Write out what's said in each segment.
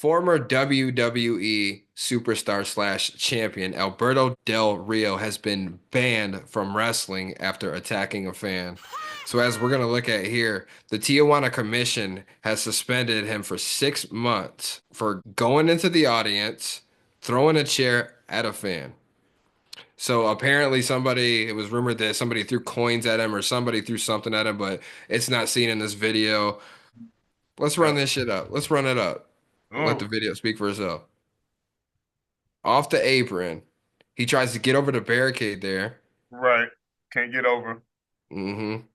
Former WWE superstar slash champion Alberto Del Rio has been banned from wrestling after attacking a fan. So, as we're going to look at here, the Tijuana Commission has suspended him for 6 months for going into the audience, throwing a chair at a fan. So apparently it was rumored that somebody threw coins at him or somebody threw something at him, but it's not seen in this video. Let's run Yeah. this shit up. Let's run it up. Let the Oh, video speak for itself. Off the apron. He tries to get over the barricade there. right. Can't get over. hmm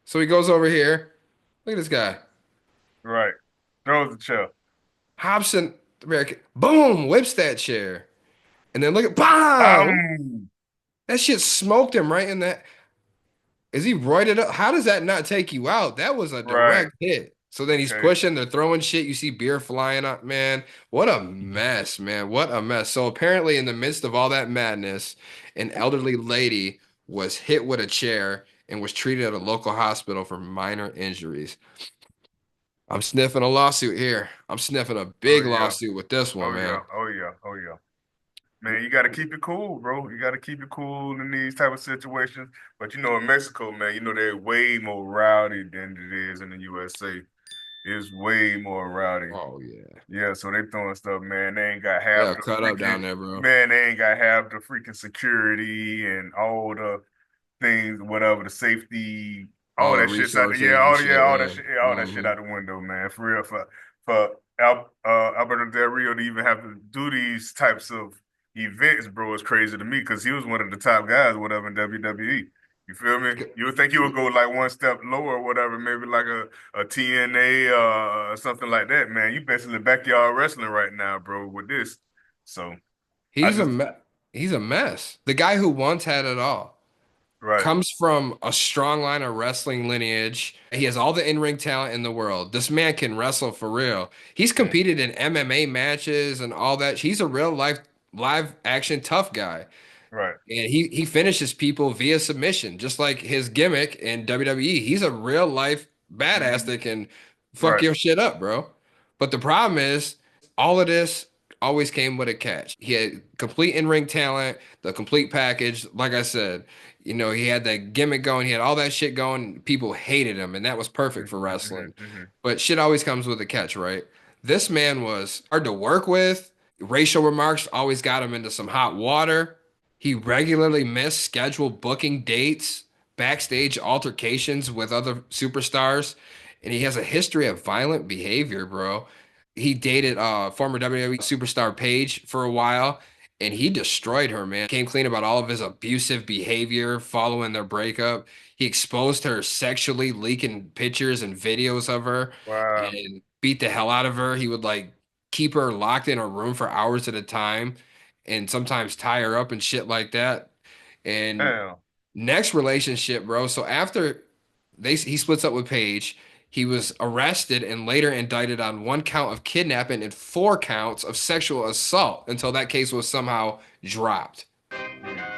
So he goes over here. Look at this guy. Right. Throws the chair. Hobson, the barricade. Boom! Whips that chair. And then look at BAM! Um. That shit smoked him right in that. Is he roided up? How does that not take you out? That was a Right. direct hit. So then he's Okay. pushing, they're throwing shit. You see beer flying up, man. What a mess, man. What a mess. So apparently, in the midst of all that madness, an elderly lady was hit with a chair and was treated at a local hospital for minor injuries. I'm sniffing a lawsuit here. I'm sniffing a Oh big yeah. lawsuit with this one, Oh man. yeah. Oh yeah. Oh yeah. Man, you got to keep it cool, bro. You got to keep it cool in these type of situations. But in Mexico, man, they're way more rowdy than it is in the USA. It's way more rowdy. Oh, yeah. Yeah, so they throwing stuff, man. They ain't got half Yeah, the cut up freaking down there, bro. man. They ain't got half the freaking security and all the things, whatever the safety, All all the that shit's out there. Yeah, resources and shit, all that yeah. shit, yeah, all that shit hmm out the window, man. For real, Alberto Del Rio to even have to do these types of events, bro, is crazy to me because he was one of the top guys, whatever, in WWE. You feel me? You would think he would go like one step lower, or whatever, maybe like a TNA something like that, man. You basically backyard wrestling right now, bro, with this. So I He's a just me he's a mess. The guy who once had it all right, comes from a strong line of wrestling lineage. He has all the in-ring talent in the world. This man can wrestle for real. He's mm, competed in MMA matches and all that. He's a real life live action tough guy. right, And he finishes people via submission, just like his gimmick in WWE. He's a real life badass mhm, that can fuck right, your shit up, bro. But the problem is, all of this always came with a catch. He had complete in-ring talent, the complete package. Like I said, he had that gimmick going, he had all that shit going. People hated him, and that was perfect for mhm, mhm, wrestling. mhm. But shit always comes with a catch, right? This man was hard to work with. Racial remarks always got him into some hot water. He regularly missed scheduled booking dates, backstage altercations with other superstars, and he has a history of violent behavior, bro. He dated former WWE superstar Paige for a while, and he destroyed her, man. Came clean about all of his abusive behavior following their breakup. He exposed her sexually, leaking pictures and videos of her, Wow. and beat the hell out of her. He would like keep her locked in a room for hours at a time and sometimes tie her up and shit like that. And Damn. next relationship, bro. So after he splits up with Paige, he was arrested and later indicted on one count of kidnapping and four counts of sexual assault until that case was somehow dropped. Mm.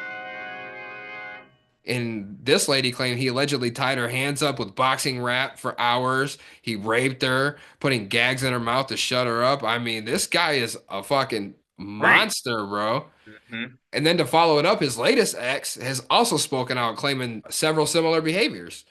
And this lady claimed he allegedly tied her hands up with boxing wrap for hours. He raped her, putting gags in her mouth to shut her up. I mean, this guy is a fucking Great. monster, bro. Hmm. And then to follow it up, his latest ex has also spoken out, claiming several similar behaviors.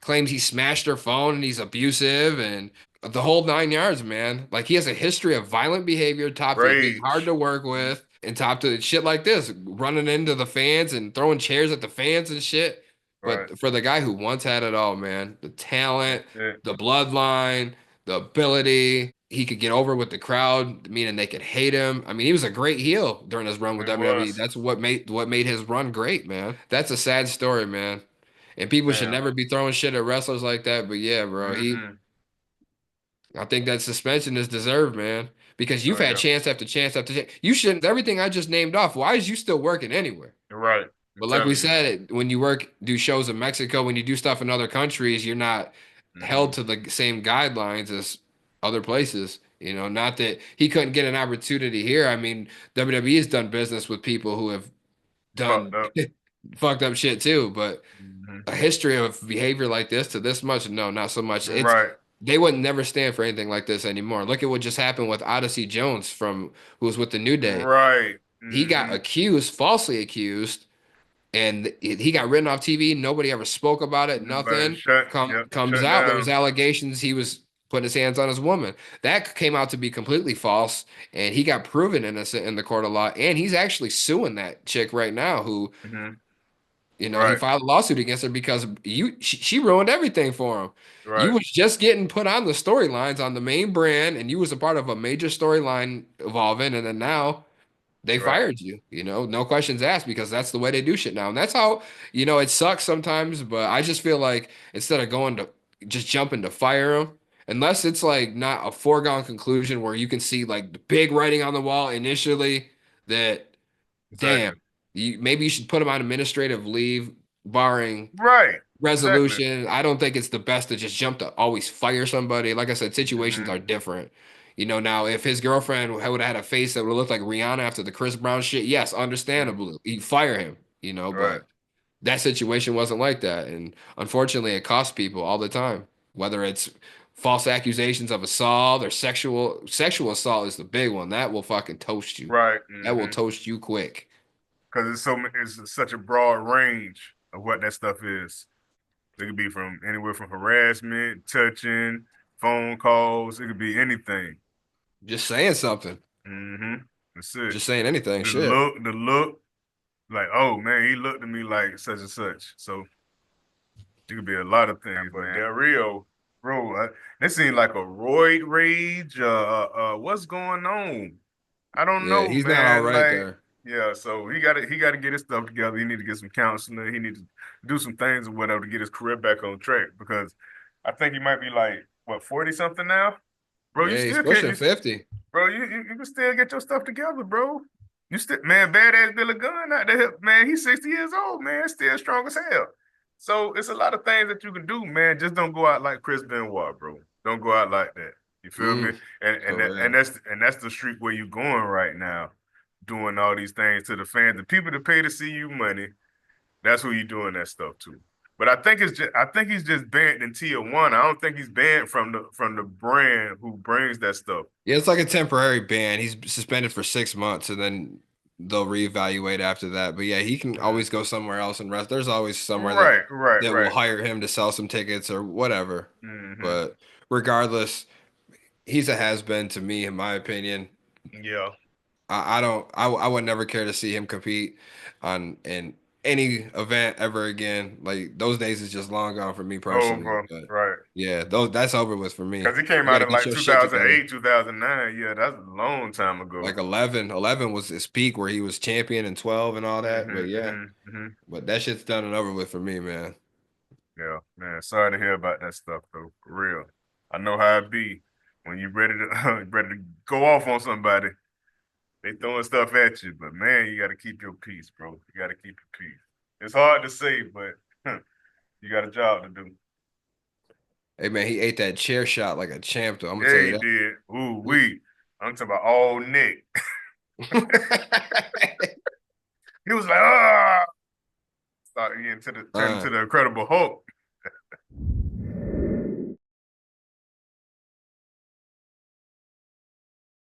Claims he smashed her phone and he's abusive and the whole 9 yards, man. Like he has a history of violent behavior, top to being hard Rage. to work with, and top to shit like this, running into the fans and throwing chairs at the fans and shit. Right. But for the guy who once had it all, man, the talent, That's it. the bloodline, the ability, he could get over with the crowd, meaning they could hate him. I mean, he was a great heel during his run with It WWE. was. That's what made his run great, man. That's a sad story, man. And people should Damn. never be throwing shit at wrestlers like that. But yeah, bro, Hmm. I think that suspension is deserved, man. Because you've Oh had yeah. chance after chance after chance. You shouldn't, everything I just named off, why is you still working anywhere? You're right. I'm But like we telling you. said, when you do shows in Mexico, when you do stuff in other countries, you're not held Hmm. to the same guidelines as other places. Not that he couldn't get an opportunity here. I mean, WWE has done business with people who have Fucked done up. fucked up shit too, but Hmm. a history of behavior like this to this much, no, not so much. It's Right. they would never stand for anything like this anymore. Look at what just happened with Odyssey Jones from who was with the New Day. Right. He got Mm-hmm. accused, falsely accused, and he got written off TV. Nobody ever spoke about it. But Nothing yep, comes shut out. There was down. allegations he was putting his hands on his woman. That came out to be completely false, and he got proven innocent in the court of law. And he's actually suing that chick right now, who Mm-hmm. he Right. filed a lawsuit against her because she ruined everything for him. You Right. was just getting put on the storylines on the main brand, and you was a part of a major storyline evolving, and then now they Right. fired you, no questions asked because that's the way they do shit now. And that's how, it sucks sometimes, but I just feel like instead of going to just jumping to fire them, unless it's like not a foregone conclusion where you can see like the big writing on the wall initially that, damn, Exactly. maybe you should put them on administrative leave, barring Right. Exactly. resolution. I don't think it's the best to just jump to always fire somebody. Like I said, situations Mm-hmm. are different. Now if his girlfriend would have had a face that would have looked like Rihanna after the Chris Brown shit, yes, Mm-hmm. understandable. You fire him, Right. but that situation wasn't like that. And unfortunately, it costs people all the time, whether it's false accusations of assault or sexual assault is the big one. That will fucking toast you. Right. That will Mm-hmm. toast you quick. Because it's such a broad range of what that stuff is. It could be from anywhere from harassment, touching, phone calls. It could be anything. Just saying something. Mm-hmm. That's it. Just saying anything. Shit. The look, like, oh man, he looked at me like such and such. So it could be a lot of things, but Del Rio, bro, this seems like a roid rage. What's going on? I don't Yeah, know, he's not all man. right Like, there. yeah, so he gotta get his stuff together. He need to get some counseling. He need to do some things or whatever to get his career back on track because I think he might be like what 40 something now. Bro, you Yeah, he's still can't. pushing 50. Bro, you can still get your stuff together, bro. You still, man, badass Billy Gunn out there, man. He's 60 years old, man. Still strong as hell. So it's a lot of things that you can do, man. Just don't go out like Chris Benoit, bro. Don't go out like that. You feel me? Mm, And for that, and real. that's the street where you going right now, doing all these things to the fans, the people that pay to see you money. That's who you doing that stuff to. But I think he's just banned in Tijuana. I don't think he's banned from the brand who brings that stuff. Yeah, it's like a temporary ban. He's suspended for 6 months and then they'll reevaluate after that. But yeah, he can Mhm. always go somewhere else and rest. There's always somewhere that Right, right, that will right. hire him to sell some tickets or whatever. Hmm. But regardless, he's a has-been to me, in my opinion. Yeah. I don't I would never care to see him compete on in any event ever again. Like those days is just long gone for me personally. Over. But Right. yeah, those that's over with for me. Because he came You got out to in get like your shit together. 2008, 2009. Yeah, that's a long time ago. Like 11 was his peak where he was champion in 12 and all that. But yeah, but that shit's done and over with for me, man. Yeah, man. Sorry to hear about that stuff though. For real. I know how it be when you ready to ready to go off on somebody. They throwing stuff at you, but man, you gotta keep your peace, bro. You gotta keep your peace. It's hard to say, but you got a job to do. Hey man, he ate that chair shot like a champ though. I'm gonna tell Yeah, you he that. did. Ooh, I'm talking about all Nick. He was like, ah, start getting to the turn into Uh, the Incredible Hulk.